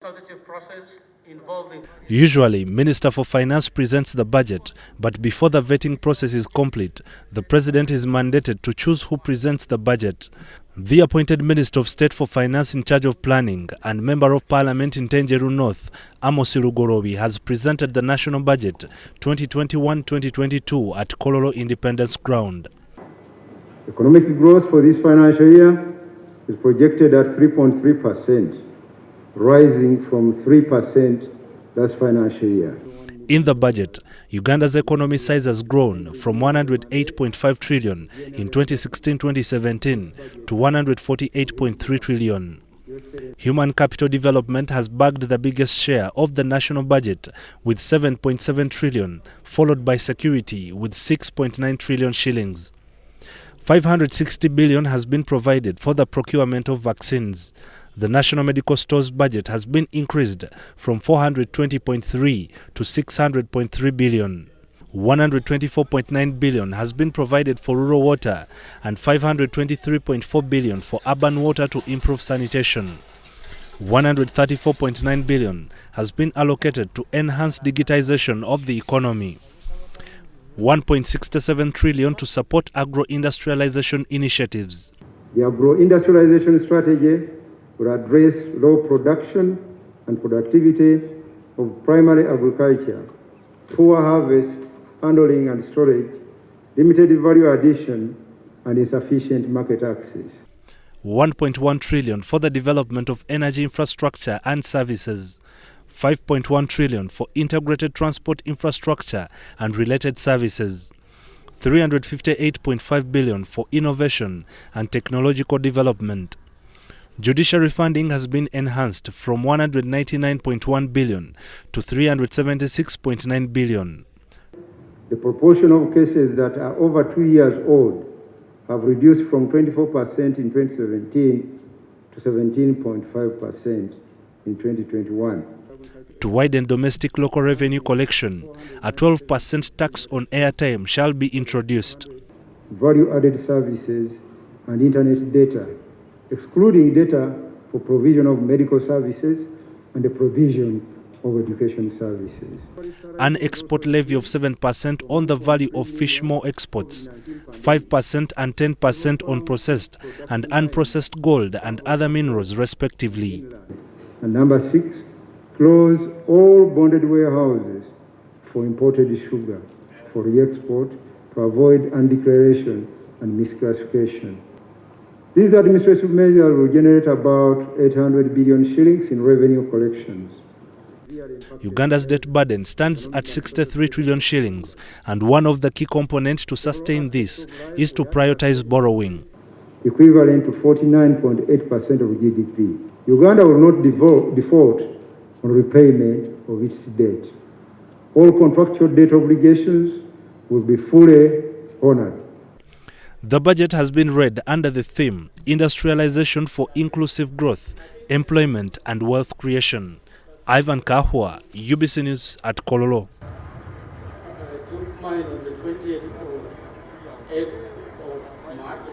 consultative process involving... Usually, Minister for Finance presents the budget, but before the vetting process is complete, the President is mandated to choose who presents the budget. The appointed Minister of State for Finance in charge of planning and Member of Parliament in Ntenjeru Amos Lugoloobi has presented the National Budget 2021-2022 at Kololo Independence Ground. Economic growth for this financial year is projected at 3.3%, rising from 3% last financial year. In the budget, Uganda's economy size has grown from 108.5 trillion in 2016-2017 to 148.3 trillion. Human capital development has bagged the biggest share of the national budget with 7.7 trillion, followed by security with 6.9 trillion shillings. 560 billion has been provided for the procurement of vaccines. The National Medical Stores budget has been increased from 420.3 to 600.3 billion. 124.9 billion has been provided for rural water and 523.4 billion for urban water to improve sanitation. 134.9 billion has been allocated to enhance digitization of the economy. 1.67 trillion to support agro-industrialization initiatives. The agro-industrialization strategy will address low production and productivity of primary agriculture, poor harvest, handling and storage, limited value addition, and insufficient market access. 1.1 trillion for the development of energy infrastructure and services. 5.1 trillion for integrated transport infrastructure and related services. 358.5 billion for innovation and technological development. Judiciary funding has been enhanced from 199.1 billion to 376.9 billion. The proportion of cases that are over 2 years old have reduced from 24% in 2017 to 17.5% in 2021. To widen domestic local revenue collection, a 12% tax on airtime shall be introduced. Value-added services and internet data, excluding data for provision of medical services and the provision of education services. An export levy of 7% on the value of fish meal exports, 5% and 10% on processed and unprocessed gold and other minerals respectively. And number 6, close all bonded warehouses for imported sugar for re-export to avoid undeclaration and misclassification. These administrative measures will generate about 800 billion shillings in revenue collections. Uganda's debt burden stands at 63 trillion shillings, and one of the key components to sustain this is to prioritize borrowing. Equivalent to 49.8% of GDP. Uganda will not default on repayment of its debt. All contractual debt obligations will be fully honored. The budget has been read under the theme Industrialization for Inclusive Growth, Employment and Wealth Creation. Kaahwa, UBC News at Kololo.